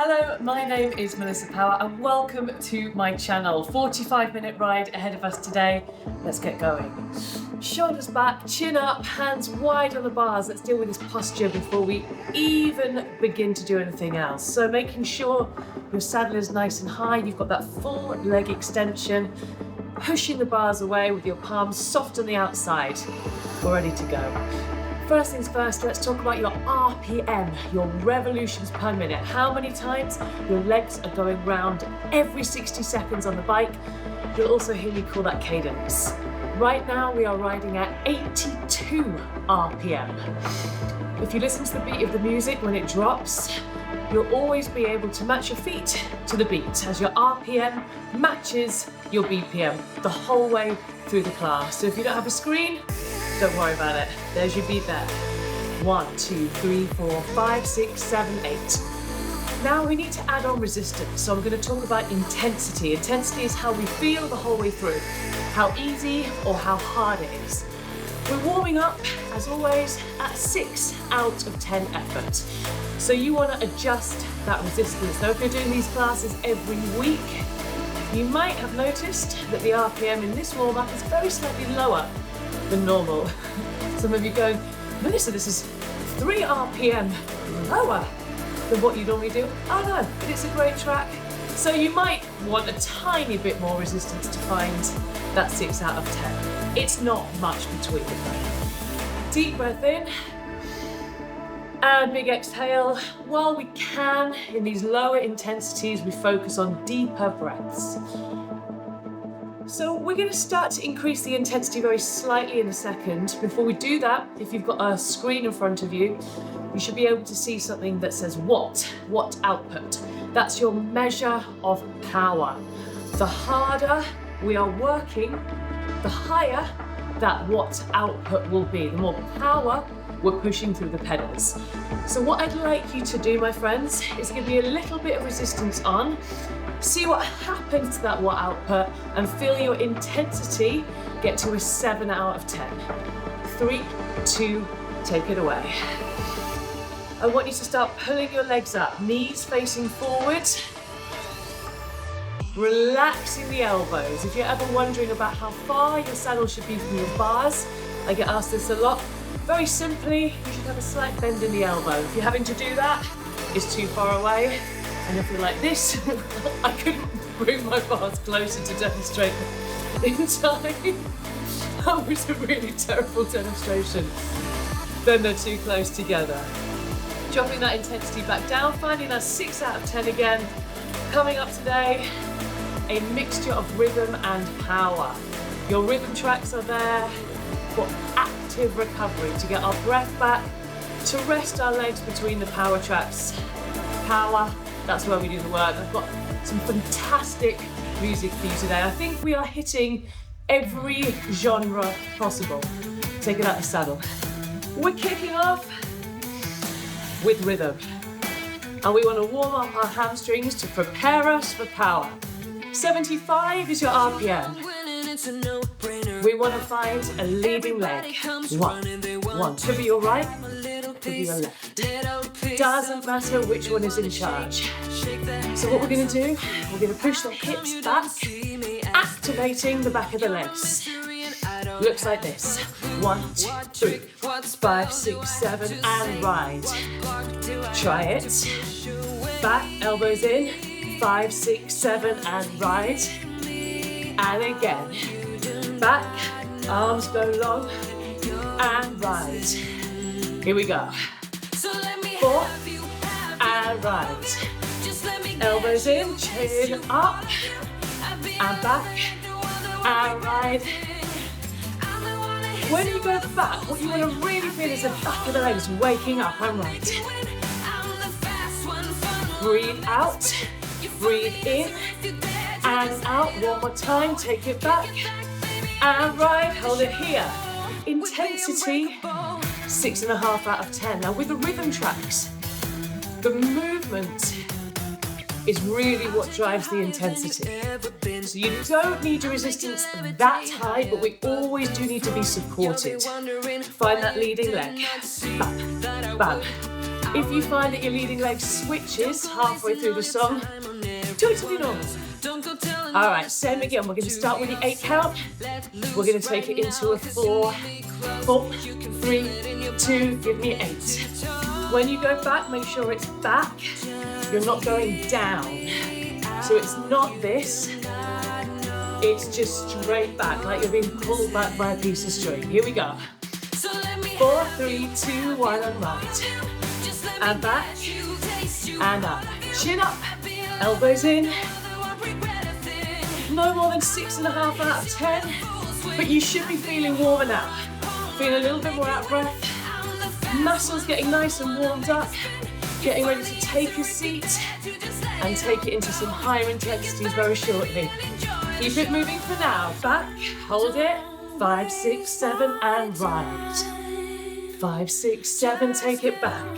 Hello, my name is Melissa Power and welcome to my channel. 45-minute ride ahead of us today. Let's get going. Shoulders back, chin up, hands wide on the bars. Let's deal with this posture before we even begin to do anything else. So making sure your saddle is nice and high, you've got that full leg extension, pushing the bars away with your palms soft on the outside. We're ready to go. First things first, let's talk about your RPM, your revolutions per minute. How many times your legs are going round every 60 seconds on the bike. You'll also hear me call that cadence. Right now we are riding at 82 RPM. If you listen to the beat of the music when it drops, you'll always be able to match your feet to the beat as your RPM matches your BPM the whole way through the class. So if you don't have a screen, don't worry about it. There's your beat there. 1, 2, 3, 4, 5, 6, 7, 8. Now we need to add on resistance. So I'm going to talk about intensity. Intensity is how we feel the whole way through. How easy or how hard it is. We're warming up, as always, at 6 out of 10 effort. So you want to adjust that resistance. Now if you're doing these classes every week, you might have noticed that the RPM in this warm-up is very slightly lower than normal. Some of you going, Melissa, this is 3 RPM lower than what you normally do. Oh no, but it's a great track. So you might want a tiny bit more resistance to find that 6 out of 10. It's not much between it though. Deep breath in and big exhale. While we can, in these lower intensities, we focus on deeper breaths. So we're going to start to increase the intensity very slightly in a second. Before we do that, if you've got a screen in front of you, you should be able to see something that says watt output. That's your measure of power. The harder we are working, the higher that watt output will be, the more power we're pushing through the pedals. So what I'd like you to do, my friends, is give me a little bit of resistance on. See what happens to that watt output and feel your intensity get to a 7 out of 10. 3, 2, take it away. I want you to start pulling your legs up, knees facing forward, relaxing the elbows. If you're ever wondering about how far your saddle should be from your bars, I get asked this a lot. Very simply, you should have a slight bend in the elbow. If you're having to do that, it's too far away. And if you're like this, I couldn't bring my bars closer to demonstrate in time. That was a really terrible demonstration. Then they're too close together. Dropping that intensity back down, finding that 6 out of 10 again. Coming up today, a mixture of rhythm and power. Your rhythm tracks are there for active recovery, to get our breath back, to rest our legs between the power tracks. Power. That's where we do the work. I've got some fantastic music for you today. I think we are hitting every genre possible. Take it out of the saddle. We're kicking off with rhythm. And we want to warm up our hamstrings to prepare us for power. 75 is your RPM. We want to find a leading leg. 1. Could be your right, could be your left. Doesn't matter which one is in charge. So what we're going to do, we're going to push the hips back, activating the back of the legs. Looks like this. 1, 2, 3, 5, 6, 7, and ride. Try it. Back, elbows in. 5, 6, 7, and ride. And again. Back, arms go long, and ride. Here we go. 4, and ride. Elbows in, chin up, and back, and ride. When you go at the back, what you want to really feel is the back of the legs waking up and ride. Breathe out, breathe in, and out. One more time, take it back, and ride. Hold it here. Intensity, 6.5 out of 10. Now with the rhythm tracks, the movement is really what drives the intensity. So you don't need your resistance that high, but we always do need to be supported. Find that leading leg. Bam, bam. If you find that your leading leg switches halfway through the song, do it to the normal. All right, same again. We're going to start with the 8 count. We're going to take it into a 4, 4, 3, 2, give me 8. When you go back, make sure it's back. You're not going down. So it's not this. It's just straight back, like you're being pulled back by a piece of string. Here we go. 4, 3, 2, 1, and right. And back. And up. Chin up. Elbows in. No more than 6.5 out of 10. But you should be feeling warmer now. Feeling a little bit more out of breath. Muscles getting nice and warmed up. Getting ready to take a seat. And take it into some higher intensities very shortly. Keep it moving for now. Back, hold it. 5, 6, 7, and right. 5, 6, 7, take it back.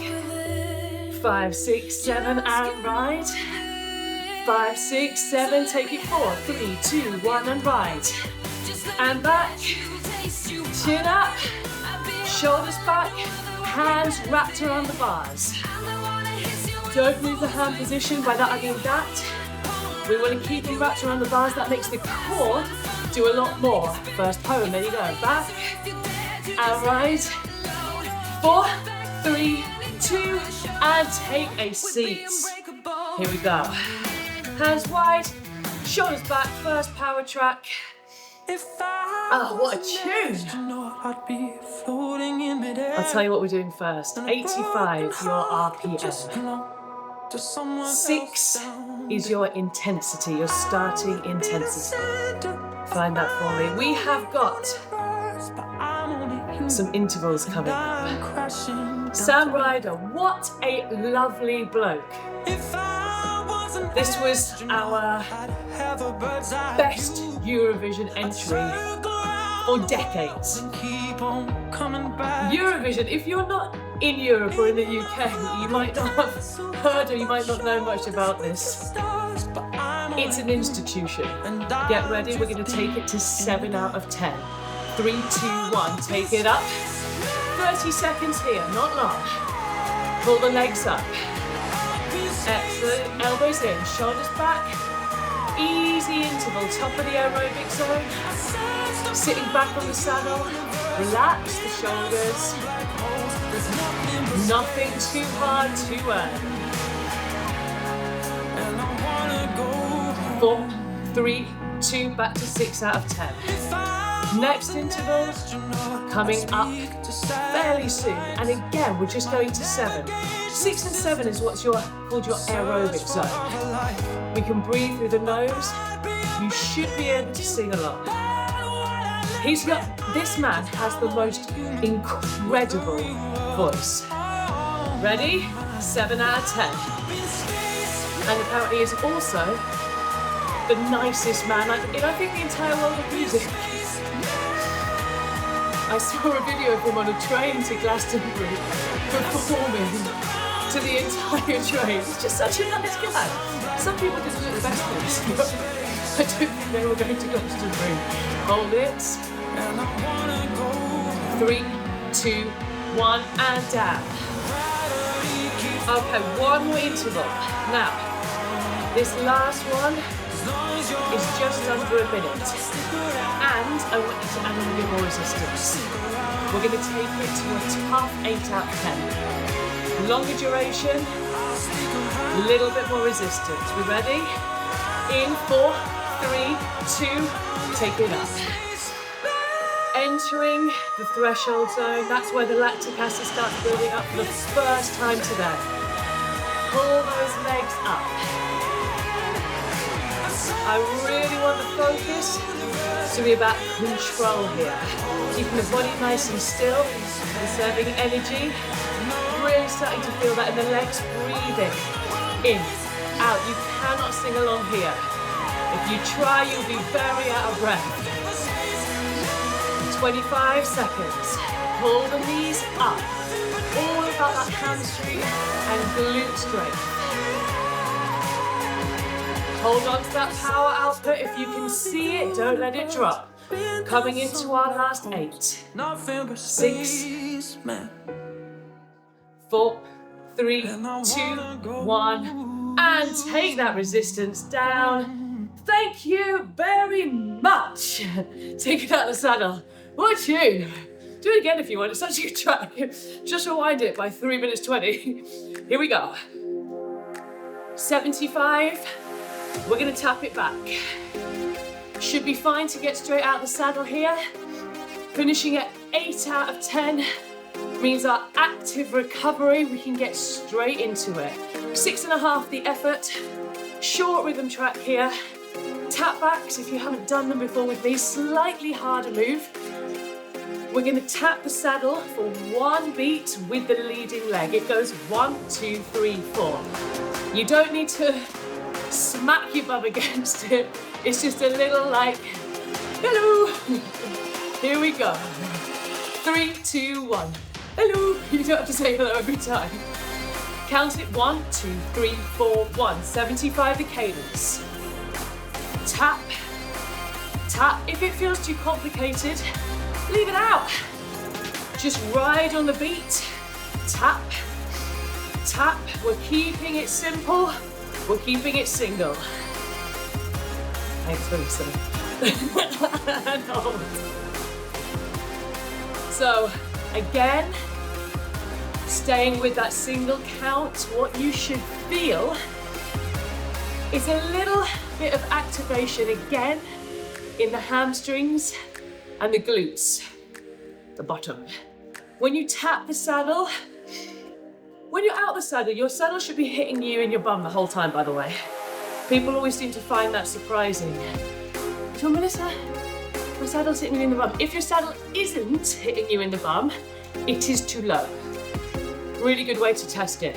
5, 6, 7, and right. 5, 6, 7, take it 4, 3, 2, 1, and right. And back. Chin up. Shoulders back. Hands wrapped around the bars. Don't move the hand position. By that I mean that. We want to keep them wrapped around the bars. That makes the core do a lot more. First poem, there you go. Back and right. 4, 3, 2, and take a seat. Here we go. Hands wide, shoulders back, first power track. Oh, what a tune. I'll tell you what we're doing first. 85, your RPM. 6 is your intensity, your starting intensity. Find that for me. We have got some intervals coming up. Sam Ryder, what a lovely bloke. This was our best Eurovision entry for decades. Eurovision, if you're not in Europe or in the UK, you might not have heard or you might not know much about this. It's an institution. Get ready, we're going to take it to 7 out of 10. 3, 2, 1, take it up. 30 seconds here, not long. Pull the legs up. Excellent, elbows in, shoulders back. Easy interval, top of the aerobic zone. Sitting back on the saddle, relax the shoulders. Nothing too hard to earn. 4, 3, 2, back to 6 out of 10. Next interval coming up fairly soon, and again we're just going to 7. 6 and 7 is what's called your aerobic zone. We can breathe through the nose. You should be able to sing along. This man has the most incredible voice. Ready? 7 out of 10. And apparently is also the nicest man in I think the entire world of music. I saw a video of him on a train to Glastonbury performing to the entire train. He's just such a nice guy. Some people didn't do the best for this, but I don't think they were going to Glastonbury. Hold it. 3, 2, 1, and down. Okay, one more interval. Now, this last one is just under a minute. And I want you to add a little bit more resistance. We're going to take it to a tough 8 out of 10. Longer duration, a little bit more resistance. We ready? In 4, 3, 2, take it up. Entering the threshold zone, that's where the lactic acid starts building up for the first time today. Pull those legs up. I really want the focus to be about control here. Keeping the body nice and still, conserving energy. Really starting to feel that in the legs, breathing in, out. You cannot sing along here. If you try, you'll be very out of breath. 25 seconds. Pull the knees up. All about that hamstring and glute strength. Hold on to that power output. If you can see it, don't let it drop. Coming into our last 8. 6, 4, 3, 2, 1, and take that resistance down. Thank you very much. Take it out of the saddle. Would you? Do it again if you want, it's such a good track. Just rewind it by 3 minutes 20. Here we go. 75, we're gonna tap it back. Should be fine to get straight out of the saddle here. Finishing at 8 out of 10 means our active recovery, we can get straight into it. 6.5 the effort, short rhythm track here. Tap backs, if you haven't done them before with me, slightly harder move. We're gonna tap the saddle for 1 beat with the leading leg. It goes 1, 2, 3, 4. You don't need to smack your bum against it. It's just a little like, hello. Here we go. 3, 2, 1. Hello. You don't have to say hello every time. Count it 1, 2, 3, 4, 1. 75 the cadence. Tap, tap. If it feels too complicated, leave it out. Just ride on the beat. Tap, tap. We're keeping it simple. We're keeping it single. Thanks for listening. No. So, again, staying with that single count, what you should feel is a little bit of activation again in the hamstrings and the glutes, the bottom. When you tap the saddle, when you're out the saddle, your saddle should be hitting you in your bum the whole time, by the way. People always seem to find that surprising. So Melissa, my saddle's hitting me in the bum. If your saddle isn't hitting you in the bum, it is too low. Really good way to test it.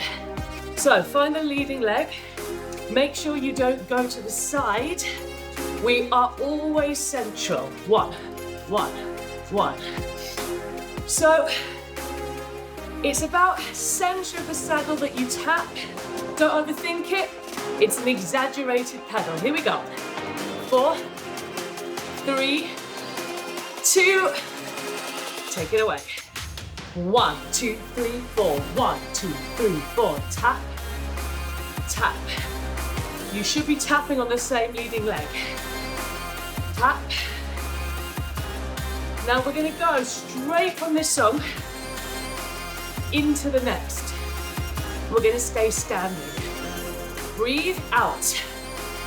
So find the leading leg. Make sure you don't go to the side. We are always central. 1, 1, 1. So it's about center of the saddle that you tap. Don't overthink it. It's an exaggerated pedal. Here we go. 4, 3, 2. Take it away. 1, 2, 3, 4. 1, 2, 3, 4. Tap, tap. You should be tapping on the same leading leg. Tap. Now we're going to go straight from this song into the next. We're going to stay standing. Breathe out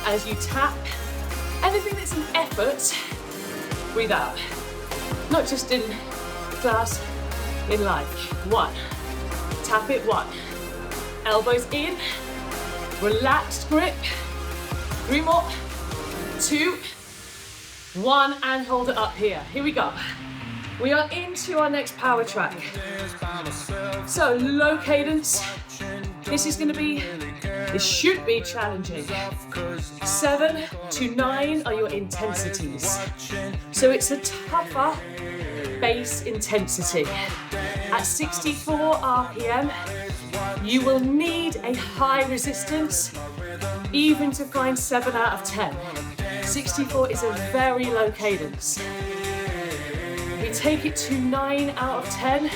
as you tap. Anything that's an effort, breathe out. Not just in class, in life. 1. Tap it. 1. Elbows in. Relaxed grip. 3 more. 2, 1, and hold it up here. Here we go. We are into our next power track. So low cadence. This should be challenging. 7 to 9 are your intensities. So it's a tougher bass intensity. At 64 RPM, you will need a high resistance even to find 7 out of 10. 64 is a very low cadence. We take it to 9 out of 10.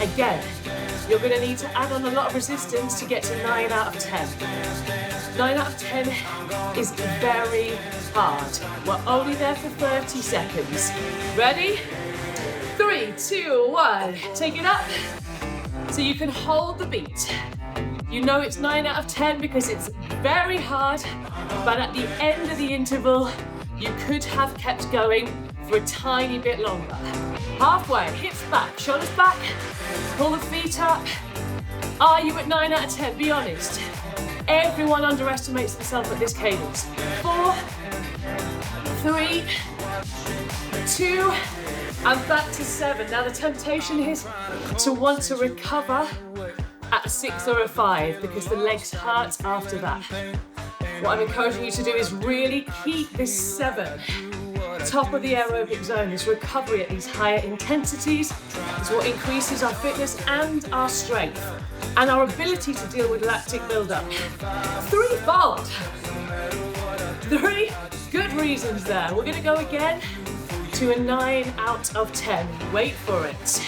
Again, you're going to need to add on a lot of resistance to get to 9 out of 10. 9 out of 10 is very hard. We're only there for 30 seconds. Ready? 3, 2, 1. Take it up. So you can hold the beat. You know it's 9 out of 10 because it's very hard, but at the end of the interval, you could have kept going for a tiny bit longer. Halfway, hips back, shoulders back, pull the feet up. Are you at 9 out of 10? Be honest. Everyone underestimates themselves at this cadence. 4, 3, 2, and back to 7. Now the temptation is to want to recover at a 6 or a 5 because the legs hurt after that. What I'm encouraging you to do is really keep this 7. Top of the aerobic zone. This recovery at these higher intensities is what increases our fitness and our strength and our ability to deal with lactic buildup. 3-fold. 3 good reasons there. We're going to go again to a 9 out of 10. Wait for it.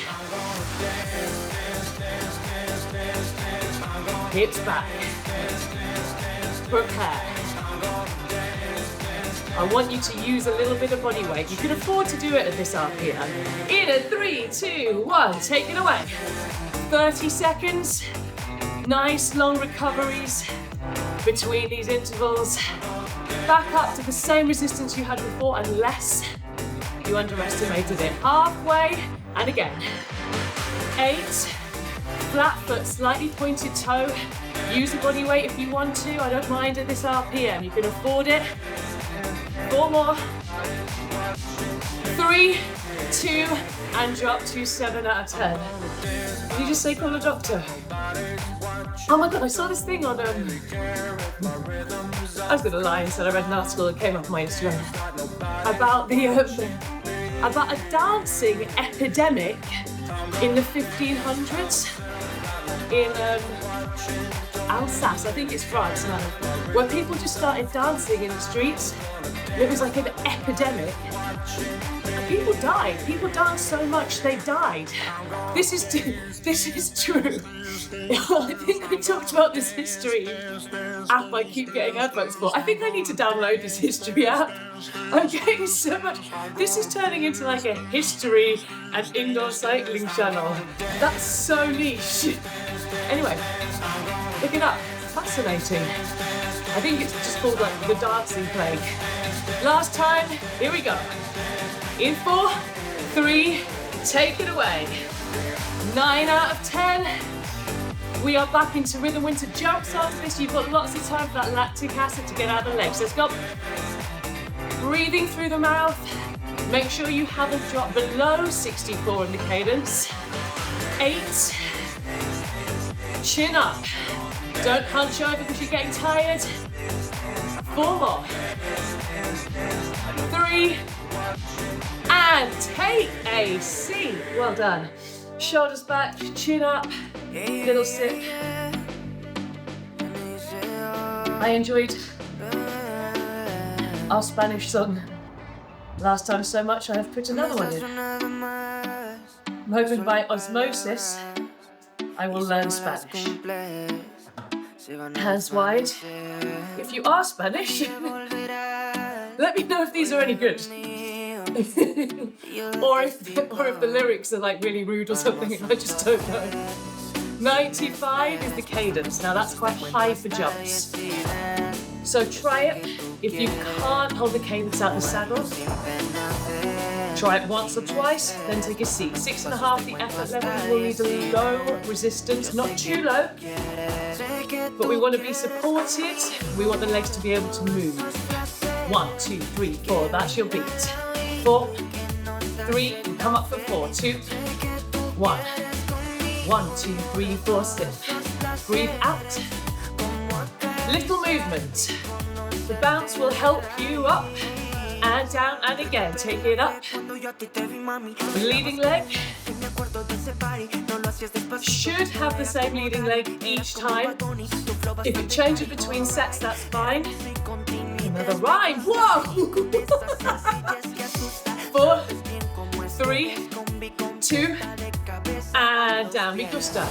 hips back. Prepare. I want you to use a little bit of body weight. You can afford to do it at this RPM. In a 3, 2, 1, take it away. 30 seconds. Nice long recoveries between these intervals. Back up to the same resistance you had before, unless you underestimated it. Halfway, and again. 8, flat foot, slightly pointed toe. Use the body weight if you want to. I don't mind at this RPM. You can afford it. 4 more. 3, 2, and drop to 7 out of 10. Did you just say call a doctor? Oh my God, I saw this thing on, I was gonna lie and said I read an article that came up on my Instagram about about a dancing epidemic in the 1500s in Alsace, I think it's France now, where people just started dancing in the streets. It was like an epidemic. People died. People danced so much they died. This is true. I think I talked about this history app I keep getting adverts for. I think I need to download this history app. I'm getting so much. This is turning into like a history and indoor cycling channel. That's so niche. Anyway, look it up. Fascinating. I think it's just called like the dancing plague. Last time, here we go. In 4, 3, take it away. 9 out of 10. We are back into rhythm winter jumps after this. You've got lots of time for that lactic acid to get out of the legs. Let's go. Breathing through the mouth. Make sure you haven't dropped below 64 in the cadence. 8. Chin up. Don't hunch over because you're getting tired. 4 more. 3. And take a seat. Well done. Shoulders back, chin up, little sip. I enjoyed our Spanish song last time so much I have put another one in. I'm hoping by osmosis I will learn Spanish. Hands wide. If you are Spanish, let me know if these are any good. or if the lyrics are like really rude or something, and I just don't know. 95 is the cadence. Now that's quite high for jumps. So try it. If you can't hold the cadence out the saddle, try it once or twice, then take a seat. 6.5, the effort level. You will need a low resistance, not too low, but we want to be supported. We want the legs to be able to move. 1, 2, 3, 4, that's your beat. 4, 3, come up for 4, 2, 1. 1, 2, 3, 4, sit. Breathe out. Little movement. The bounce will help you up and down and again. Take it up. Leading leg. Should have the same leading leg each time. If it changes between sets, that's fine. Another rhyme. Whoa! 4, 3, 2, and down. Me gusta. I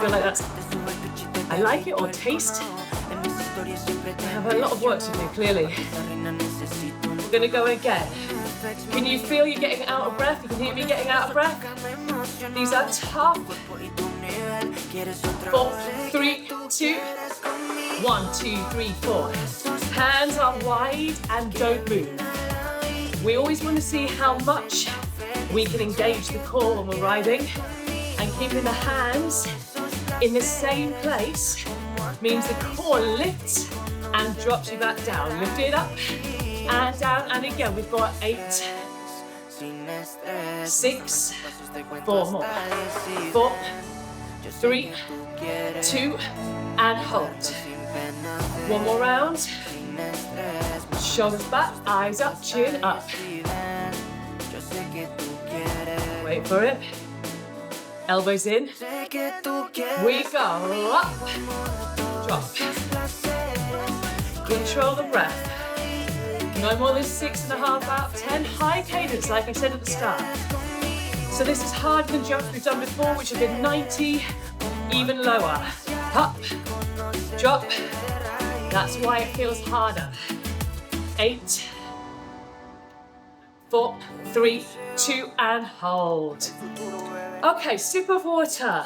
feel like that's. I like it, or taste. I have a lot of work to do, clearly. We're going to go again. Can you feel you getting out of breath? You can hear me getting out of breath? These are tough. 4, 3, 2, 1, 2, 3, 4. Hands are wide and don't move. We always want to see how much we can engage the core when we're riding, and keeping the hands in the same place means the core lifts and drops you back down. Lift it up and down, and again we've got 8, 6, 4 more. 4, 3, 2, and hold. One more round. Shoulders back, eyes up, chin up. Wait for it. Elbows in. We go up. Drop. Control the breath. No more than 6.5 out of 10. High cadence, like I said at the start. So this is harder than jumps we've done before, which have been 90, Even lower. Up, drop. That's why it feels harder. 8, 4, 3, 2, and hold. Okay, sip of water.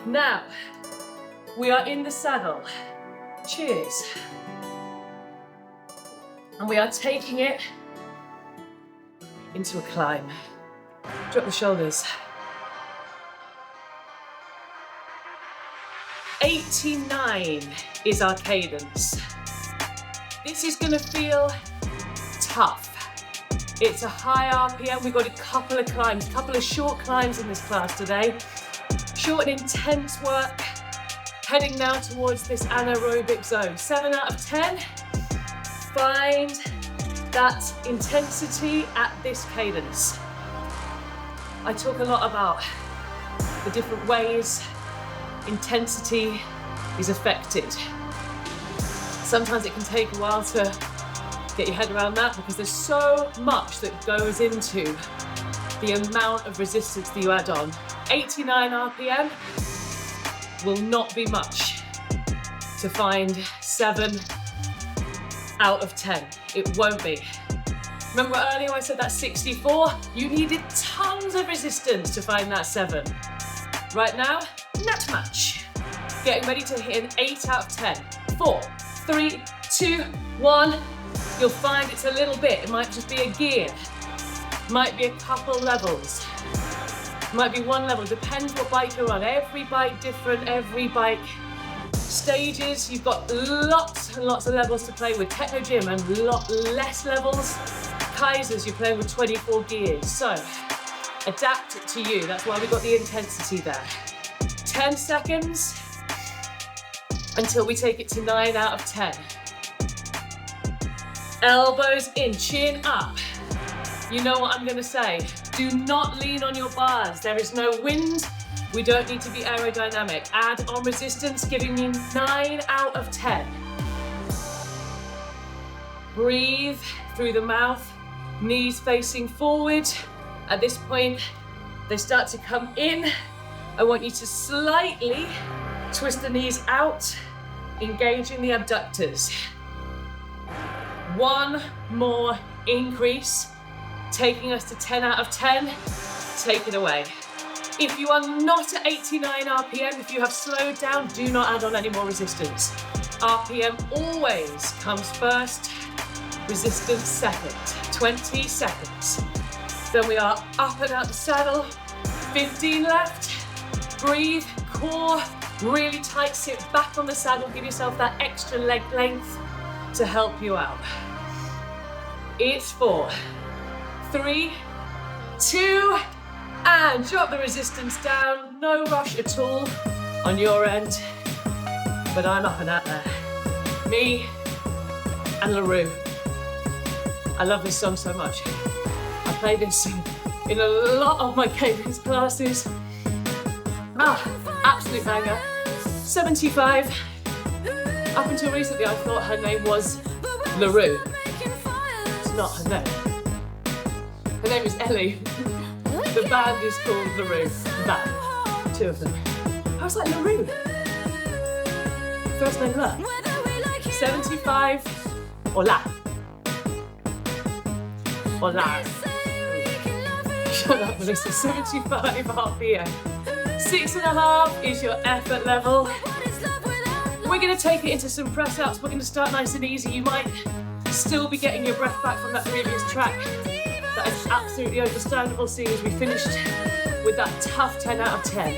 Now, we are in the saddle. Cheers. And we are taking it into a climb. Drop the shoulders. 89 is our cadence. This is gonna feel tough. It's a high RPM. We've got a couple of climbs, a couple of short climbs in this class today. Short and intense work, heading now towards this anaerobic zone. 7 out of 10. Find that intensity at this cadence. I talk a lot about the different ways intensity is affected. Sometimes it can take a while to get your head around that because there's so much that goes into the amount of resistance that you add on. 89 RPM will not be much to find 7 out of 10. It won't be. Remember earlier I said that 64? You needed tons of resistance to find that 7. Right now, not much. Getting ready to hit an 8 out of 10. 4, 3, 2, 1. You'll find it's a little bit. It might just be a gear. Might be a couple levels. Might be one level. Depends what bike you're on. Every bike different. Every bike stages. You've got lots and lots of levels to play with. Techno Gym and lot less levels. Kaisers, you're playing with 24 gears. So adapt it to you. That's why we got the intensity there. 10 seconds until we take it to 9 out of 10. Elbows in, chin up. You know what I'm gonna say. Do not lean on your bars. There is no wind. We don't need to be aerodynamic. Add on resistance, giving me 9 out of 10. Breathe through the mouth, knees facing forward. At this point, they start to come in. I want you to slightly twist the knees out, engaging the abductors. One more increase, taking us to 10 out of 10. Take it away. If you are not at 89 RPM, if you have slowed down, do not add on any more resistance. RPM always comes first, resistance second. 20 seconds. Then we are up and out the saddle. 15 left. Breathe, core, really tight, sit back on the saddle, give yourself that extra leg length to help you out. It's 4, 3, 2, and drop the resistance down. No rush at all on your end, but I'm up and out there. Me and LaRue. I love this song so much. I play this in a lot of my cadence classes. Absolute banger. 75. Up until recently, I thought her name was LaRue. It's not her name. Her name is Ellie. The band is called LaRue. Band. 2 of them. I was like, LaRue. First name La. 75. Or La. Or La. Shut up, Melissa. 75 RPM. 6.5 is your effort level. We're going to take it into some press ups. We're going to start nice and easy. You might still be getting your breath back from that previous track. That is absolutely understandable, seeing as we finished with that tough 10 out of 10.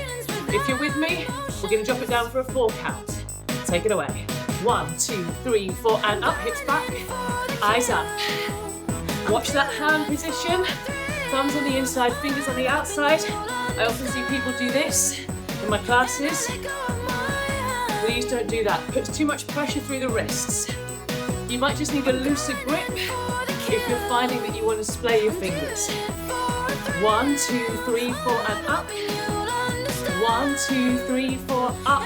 If you're with me, we're going to drop it down for a 4 count. Take it away. 1, 2, 3, 4, and up, hips back, eyes up. Watch that hand position. Thumbs on the inside, fingers on the outside. I often see people do this in my classes. Please don't do that. It puts too much pressure through the wrists. You might just need a looser grip if you're finding that you want to splay your fingers. 1, 2, 3, 4, and up. 1, 2, 3, 4, up,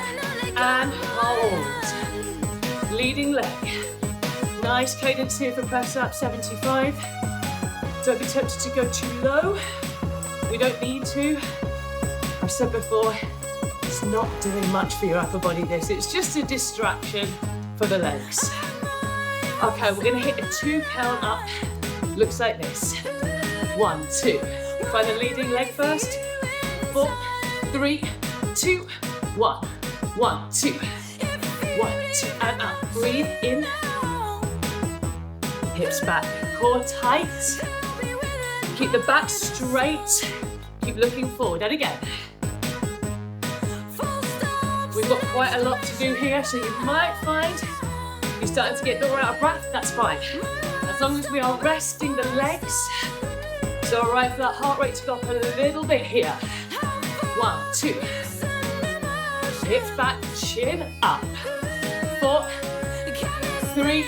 and hold. Leading leg. Nice cadence here for press up, 75. Don't be tempted to go too low. We don't need to. I've said before, It's not doing much for your upper body, this. It's just a distraction for the legs. Okay, we're gonna hit a 2 count up. Looks like this. 1, 2. Find the leading leg first. 4, 3, 2, 1. 1, 2. 1, 2, and up. Breathe in. Hips back, core tight. Keep the back straight. Keep looking forward, and again. We've got quite a lot to do here, so you might find you're starting to get a bit more out of breath. That's fine. As long as we are resting the legs, it's all right for that heart rate to go up a little bit here. 1, 2. Hips back, chin up. 4, 3,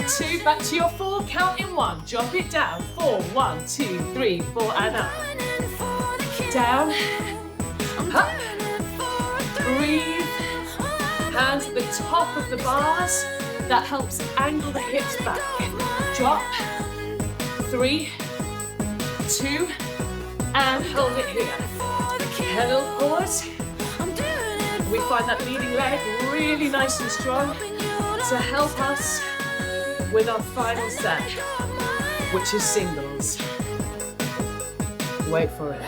2. Back to your 4 count in 1. Drop it down. 4, 1, 2, 3, 4, and up. Down. Up. Breathe. Hands at the top of the bars. That helps angle the hips back. Drop. 3, 2, and hold it here. Little pause. We find that leading leg really nice and strong to help us with our final set, which is singles. Wait for it.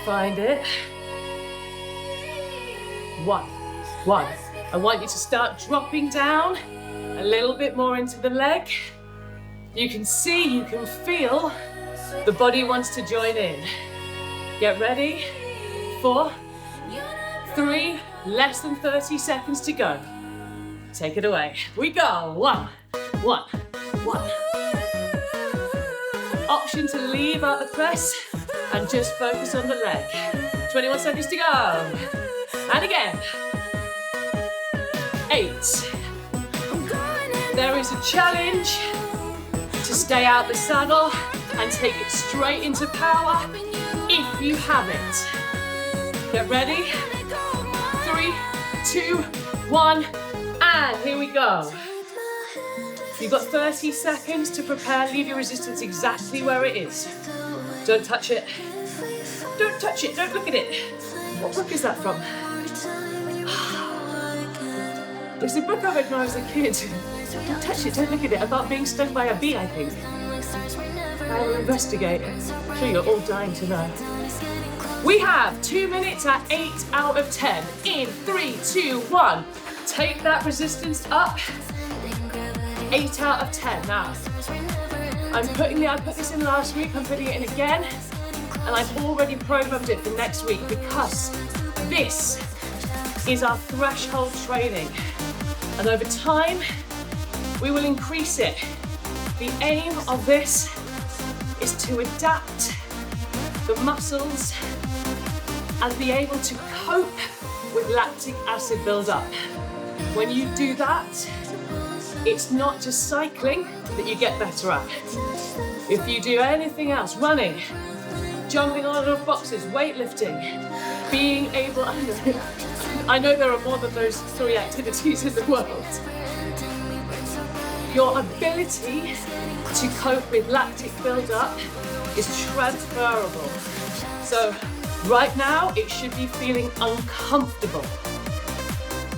Find it. 1, 1. I want you to start dropping down a little bit more into the leg. You can see, you can feel the body wants to join in. Get ready. 4, 3, less than 30 seconds to go. Take it away. We go. 1, 1, 1. Option to leave out the press and just focus on the leg. 21 seconds to go. And again. 8. There is a challenge to stay out the saddle and take it straight into power if you have it. Get ready. 3, 2, 1, and here we go. You've got 30 seconds to prepare. Leave your resistance exactly where it is. Don't touch it. Don't touch it. Don't look at it. What book is that from? It's a book I read when I was a kid. Don't touch it. Don't look at it. About being stung by a bee, I think. I will investigate. I'm sure you're all dying to know. We have 2 minutes at 8 out of 10. In 3, 2, 1. Take that resistance up. 8 out of 10 now. I put this in last week, I'm putting it in again, and I've already programmed it for next week because this is our threshold training. And over time, we will increase it. The aim of this is to adapt the muscles and be able to cope with lactic acid buildup. When you do that, it's not just cycling that you get better at. If you do anything else, running, jumping on and off boxes, weightlifting, being able, I know there are more than those 3 activities in the world. Your ability to cope with lactic buildup is transferable. So right now, it should be feeling uncomfortable.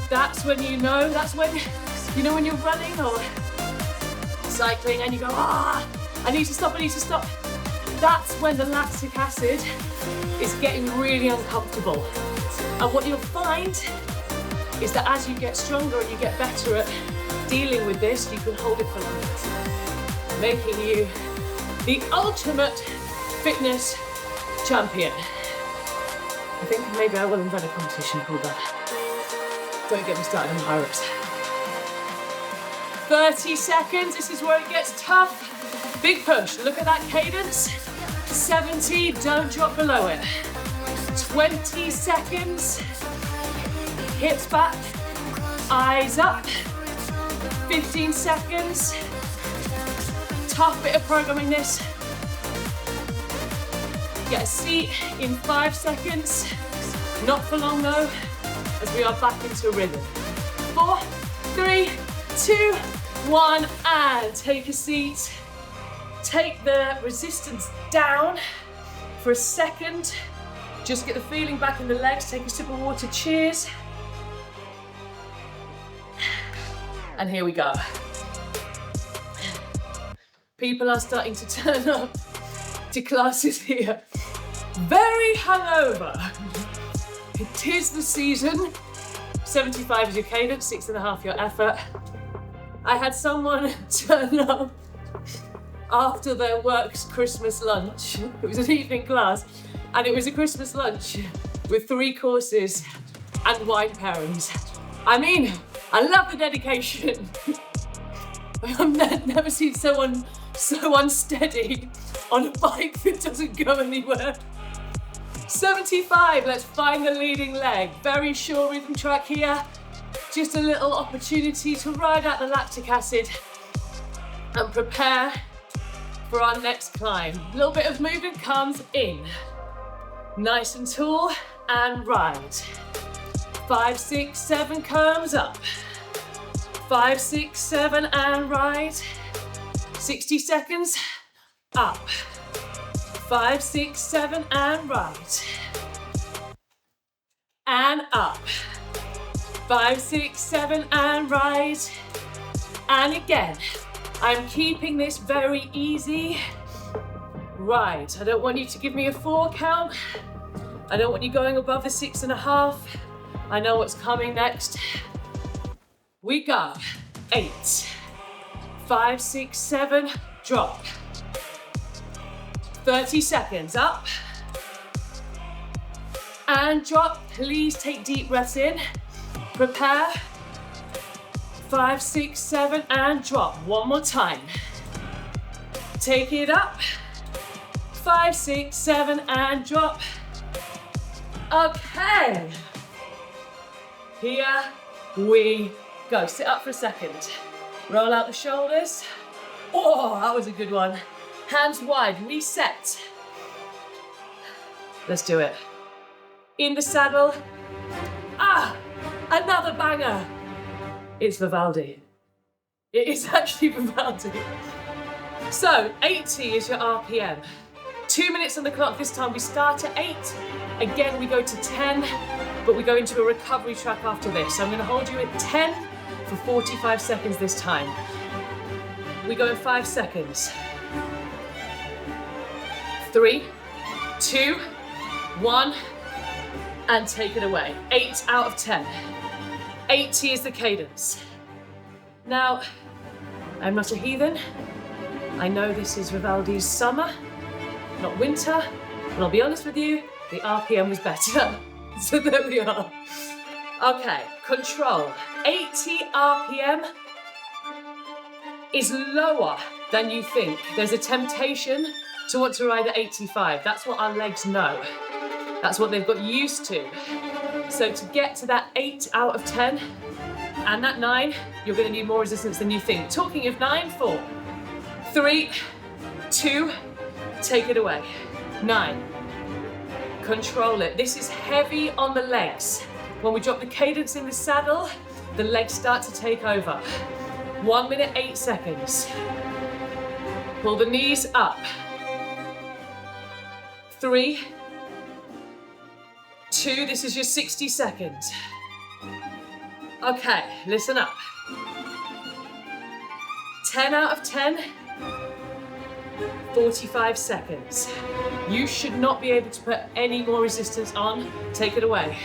That's when you know, when you're running or cycling and you go, I need to stop. That's when the lactic acid is getting really uncomfortable. And what you'll find is that as you get stronger and you get better at dealing with this, you can hold it for longer, making you the ultimate fitness champion. I think maybe I will invent a competition called that. Don't get me started on high reps. 30 seconds, this is where it gets tough. Big push, look at that cadence. 70, don't drop below it. 20 seconds, hips back, eyes up. 15 seconds, tough bit of programming this. Get a seat in 5 seconds, not for long though, as we are back into rhythm. 4, 3, 2, 1, and take a seat. Take the resistance down for a second Just get the feeling back in the legs. Take a sip of water. Cheers. And here we go. People are starting to turn up to classes here. Very hungover. It is the season. 75 is your cadence, 6.5 your effort. I had someone turn up after their work's Christmas lunch. It was an evening class, and it was a Christmas lunch with 3 courses and wine pairings. I mean, I love the dedication. I've never seen someone so unsteady on a bike that doesn't go anywhere. 75, let's find the leading leg. Very sure rhythm track here. Just a little opportunity to ride out the lactic acid and prepare for our next climb. A little bit of movement comes in. Nice and tall and ride. 5, 6, 7 comes up. 5, 6, 7 and ride. 60 seconds, up. 5, 6, 7 and right. And up. 5, 6, 7 and right. And again. I'm keeping this very easy. Right, I don't want you to give me a 4 count. I don't want you going above the 6.5. I know what's coming next. We go. 8, 5, 6, 7, drop. 30 seconds, up. And drop. Please take deep breaths in. Prepare. 5, 6, 7, and drop. One more time. Take it up. 5, 6, 7, and drop. Okay. Here we go. Sit up for a second. Roll out the shoulders. Oh, that was a good one. Hands wide, reset. Let's do it. In the saddle. Ah, another banger. It's Vivaldi. It is actually Vivaldi. So, 80 is your RPM. 2 minutes on the clock this time. We start at 8. Again, we go to 10, but we go into a recovery track after this. So I'm gonna hold you at 10 for 45 seconds this time. We go in 5 seconds. 3, 2, 1, and take it away. 8 out of 10. 80 is the cadence. Now, I'm not a heathen. I know this is Vivaldi's summer, not winter, but I'll be honest with you, the RPM was better. So there we are. Okay, control. 80 RPM is lower than you think. There's a temptation to want to ride at 85. That's what our legs know. That's what they've got used to. So to get to that 8 out of 10 and that 9, you're going to need more resistance than you think. Talking of 9, 4, 3, 2, take it away. 9. Control it. This is heavy on the legs. When we drop the cadence in the saddle, the legs start to take over. 1 minute, 8 seconds. Pull the knees up. 3, 2, this is your 60 seconds. Okay, listen up. 10 out of 10, 45 seconds. You should not be able to put any more resistance on. Take it away.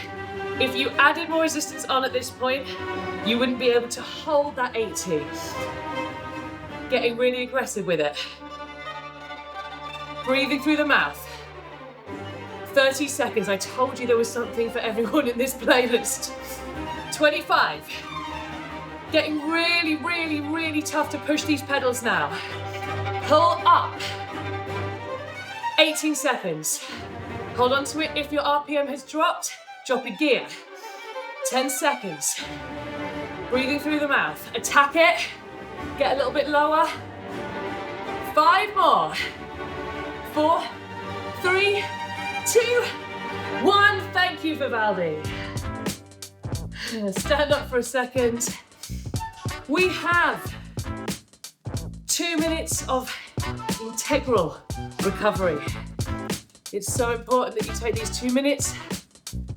If you added more resistance on at this point, you wouldn't be able to hold that 80. Getting really aggressive with it. Breathing through the mouth. 30 seconds. I told you there was something for everyone in this playlist. 25. Getting really, really, really tough to push these pedals now. Pull up. 18 seconds. Hold on to it. If your RPM has dropped, drop a gear. 10 seconds. Breathing through the mouth. Attack it. Get a little bit lower. 5 more. 4, 3, 2, 1. Thank you, Vivaldi. Stand up for a second. We have 2 minutes of integral recovery. It's so important that you take these 2 minutes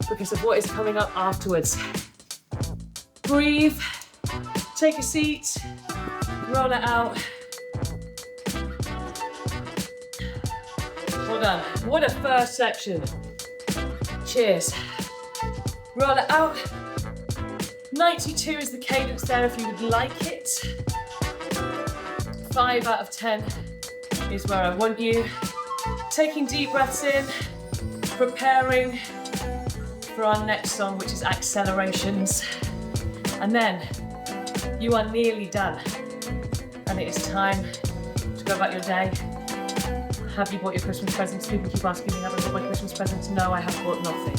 because of what is coming up afterwards. Breathe, take a seat, roll it out. Well done. What a first section. Cheers. Roll it out. 92 is the cadence there if you would like it. 5 out of 10 is where I want you. Taking deep breaths in, preparing for our next song, which is accelerations. And then you are nearly done. And it is time to go about your day. Have you bought your Christmas presents? People keep asking me, have I bought my Christmas presents? No, I have bought nothing.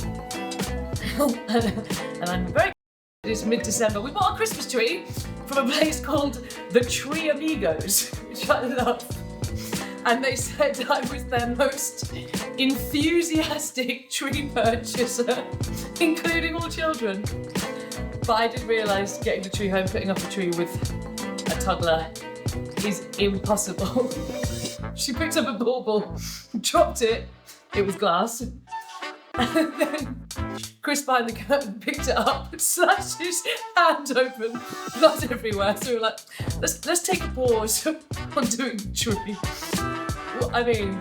And I'm very it's mid-December. We bought a Christmas tree from a place called the Tree Amigos, which I love. And they said I was their most enthusiastic tree purchaser, including all children. But I didn't realise getting the tree home, putting up a tree with a toddler is impossible. She picked up a bauble, dropped it, it was glass, and then Chris behind the curtain picked it up, slashed his hand open, blood everywhere. So we were like, let's take a pause on doing the tree. Well, I mean,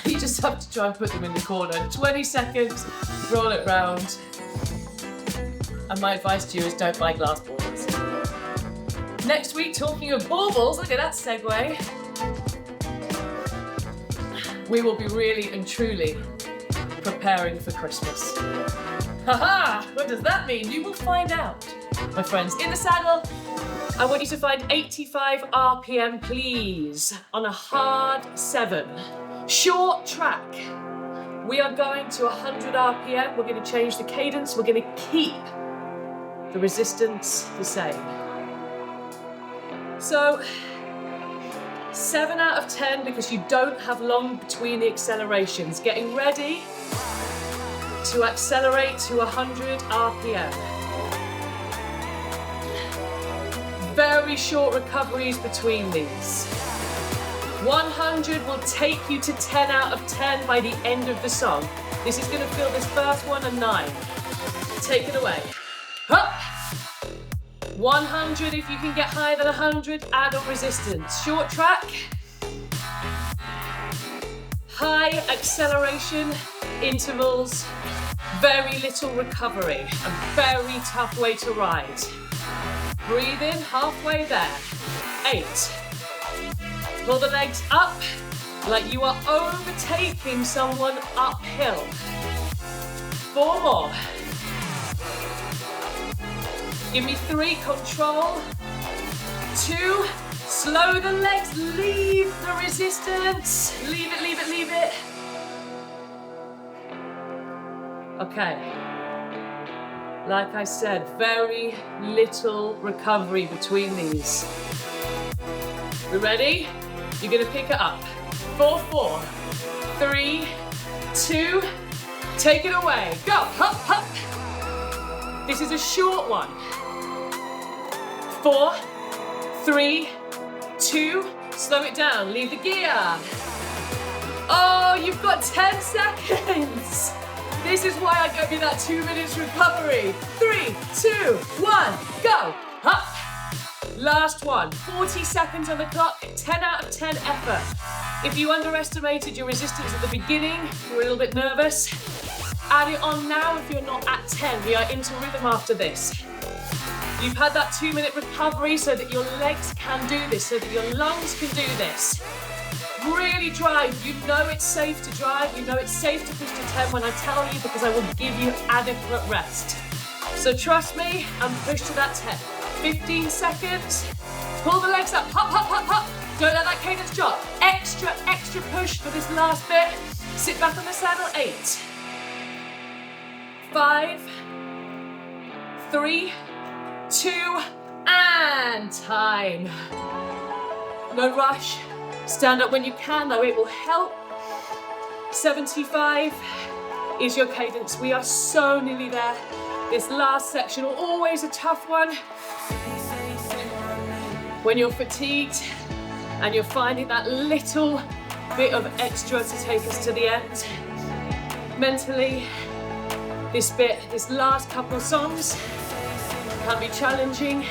you just have to try and put them in the corner. 20 seconds, roll it round. And my advice to you is don't buy glass baubles. Next week, talking of baubles, look at that segue. We will be really and truly preparing for Christmas. Haha! What does that mean? You will find out. My friends, in the saddle, I want you to find 85 RPM, please, on a hard 7. Short track. We are going to 100 RPM. We're going to change the cadence. We're going to keep the resistance the same. So, 7 out of 10 because you don't have long between the accelerations. Getting ready to accelerate to 100 RPM. Very short recoveries between these. 100 will take you to 10 out of 10 by the end of the song. This is going to feel this first one a 9. Take it away. Hup. 100, if you can get higher than 100, add on resistance. Short track. High acceleration intervals. Very little recovery. A very tough way to ride. Breathe in, halfway there. 8. Pull the legs up like you are overtaking someone uphill. 4 more. Give me 3, control. 2, slow the legs, leave the resistance. Leave it, leave it, leave it. Okay. Like I said, very little recovery between these. We ready? You're gonna pick it up. 4, 4, 3, 2, take it away. Go, hop, hop. This is a short one. 4, 3, 2, slow it down, leave the gear. Oh, you've got 10 seconds. This is why I gave you that 2 minutes recovery. 3, 2, 1, go. Up. Last one, 40 seconds on the clock, 10 out of 10 effort. If you underestimated your resistance at the beginning, you were a little bit nervous, add it on now if you're not at 10. We are into rhythm after this. You've had that 2 minute recovery so that your legs can do this, so that your lungs can do this. Really drive. You know it's safe to drive. You know it's safe to push to 10 when I tell you, because I will give you adequate rest. So trust me and push to that 10. 15 seconds. Pull the legs up. Hop, hop, hop, hop. Don't let that cadence drop. Extra, extra push for this last bit. Sit back on the saddle. 8. 5, 3, 2, and time. No rush. Stand up when you can, though it will help. 75 is your cadence. We are so nearly there. This last section, always a tough one. When you're fatigued and you're finding that little bit of extra to take us to the end. Mentally, this last couple of songs can be challenging,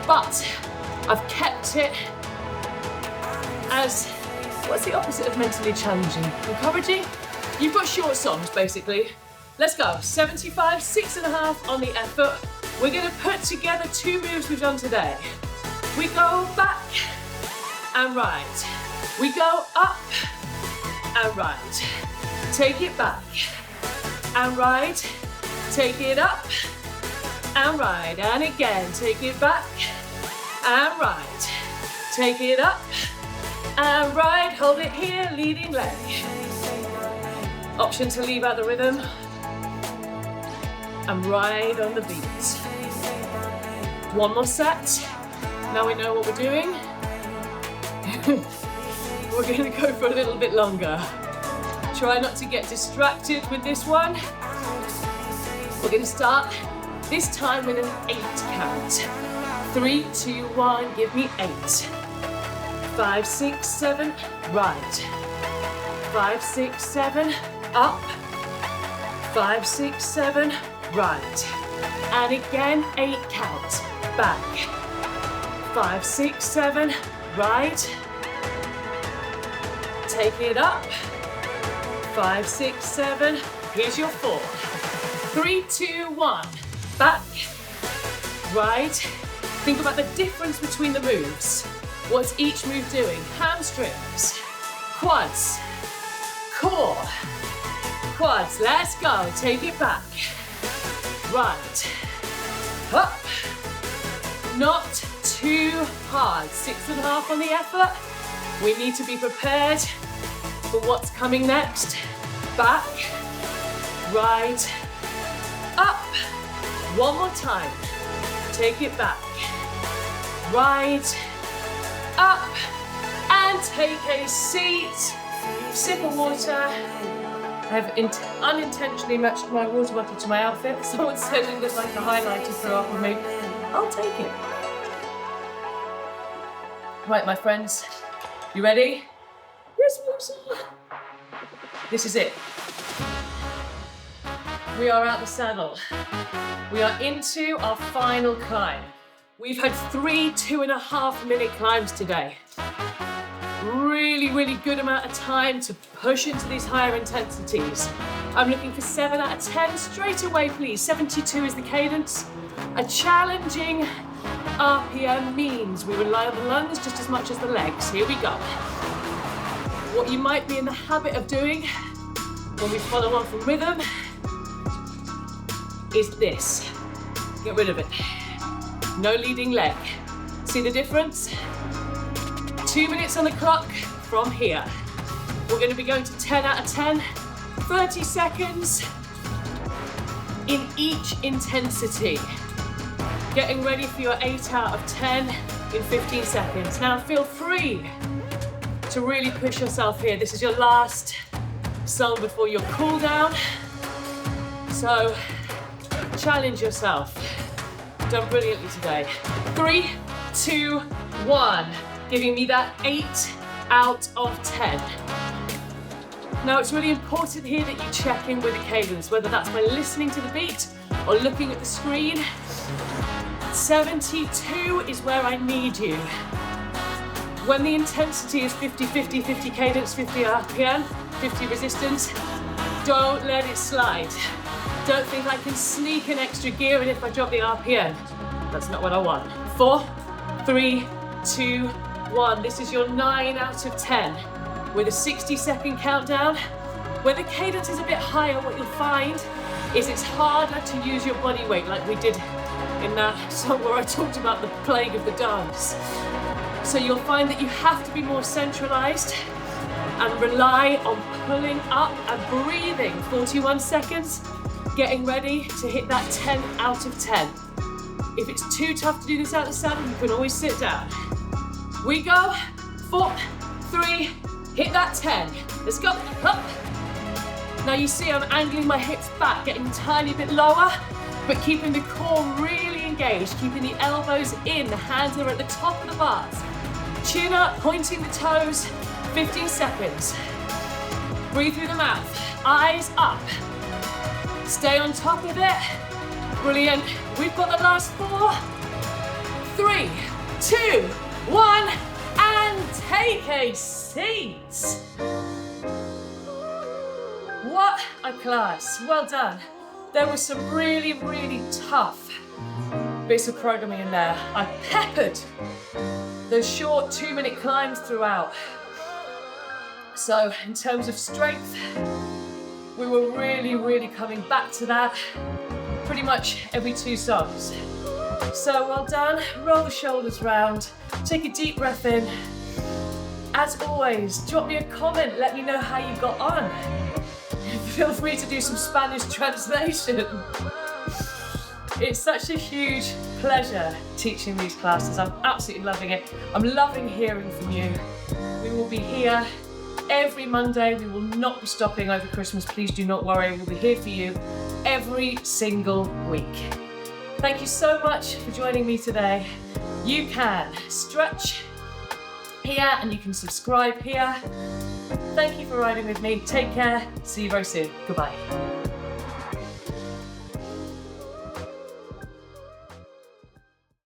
but I've kept it as, what's the opposite of mentally challenging? Encouraging? You've got short songs, basically. Let's go. 75, 6.5 on the effort. We're gonna put together 2 moves we've done today. We go back and right. We go up and right. Take it back and right. Take it up and right. And again, take it back and right. Take it up and right. Hold it here, leading leg. Option to leave out the rhythm and ride on the beat. 1 more set. Now we know what we're doing. We're going to go for a little bit longer. Try not to get distracted with this one. We're going to start this time with an 8 count. 3, 2, 1, give me 8. 5, 6, 7, right. 5, 6, 7, up. 5, 6, 7, right. And again, 8 count, back. 5, 6, 7, right. Take it up. 5, 6, 7, here's your 4. 3, 2, 1, back, right. Think about the difference between the moves. What's each move doing? Hamstrings, quads, core, quads. Let's go. Take it back. Right. Up. Not too hard. 6.5 on the effort. We need to be prepared for what's coming next. Back. Right. Up. 1 more time. Take it back. Right. Up. And take a seat. Sip of water. I have unintentionally matched my water bottle to my outfit. Someone said it looked like a highlighter threw up on me. I'll take it. Right, my friends. You ready? Yes, Lucy. This is it. We are out the saddle. We are into our final climb. We've had 3 2.5-minute climbs today. Really good amount of time to push into these higher intensities. I'm looking for 7 out of 10 straight away, please. 72 is the cadence. A challenging RPM means we rely on the lungs just as much as the legs. Here we go. What you might be in the habit of doing when we follow on from rhythm is this. Get rid of it. No leading leg. See the difference? 2 minutes on the clock from here. We're going to be going to 10 out of 10, 30 seconds in each intensity. Getting ready for your 8 out of 10 in 15 seconds. Now feel free to really push yourself here. This is your last song before your cool down. So challenge yourself. Done brilliantly today. 3, 2, 1. Giving me that 8 out of 10. Now it's really important here that you check in with the cadence, whether that's by listening to the beat or looking at the screen. 72 is where I need you. When the intensity is 50, 50, 50 cadence, 50 RPM, 50 resistance, don't let it slide. Don't think I can sneak an extra gear in if I drop the RPM. That's not what I want. 4, 3, 2, 1. This is your 9 out of 10 with a 60-second countdown. When the cadence is a bit higher, what you'll find is it's harder to use your body weight like we did in that song where I talked about the plague of the dance. So you'll find that you have to be more centralized and rely on pulling up and breathing. 41 seconds, getting ready to hit that 10 out of 10. If it's too tough to do this out of the saddle, you can always sit down. We go, 4, 3, hit that 10. Let's go, up. Now you see I'm angling my hips back, getting a tiny bit lower, but keeping the core really engaged, keeping the elbows in, the hands are at the top of the bars. Chin up, pointing the toes, 15 seconds. Breathe through the mouth, eyes up. Stay on top of it. Brilliant. We've got the last 4, 3, 2, 1, and take a seat. What a class. Well done. There was some really, really tough bits of programming in there. I peppered those short 2-minute climbs throughout. So in terms of strength, we were really, really coming back to that pretty much every 2 songs. So well done. Roll the shoulders round. Take a deep breath in. As always, drop me a comment. Let me know how you got on. Feel free to do some Spanish translation. It's such a huge pleasure teaching these classes. I'm absolutely loving it. I'm loving hearing from you. We will be here every Monday. We will not be stopping over Christmas. Please do not worry. We'll be here for you every single week. Thank you so much for joining me today. You can stretch here and you can subscribe here. Thank you for riding with me. Take care. See you very soon. Goodbye.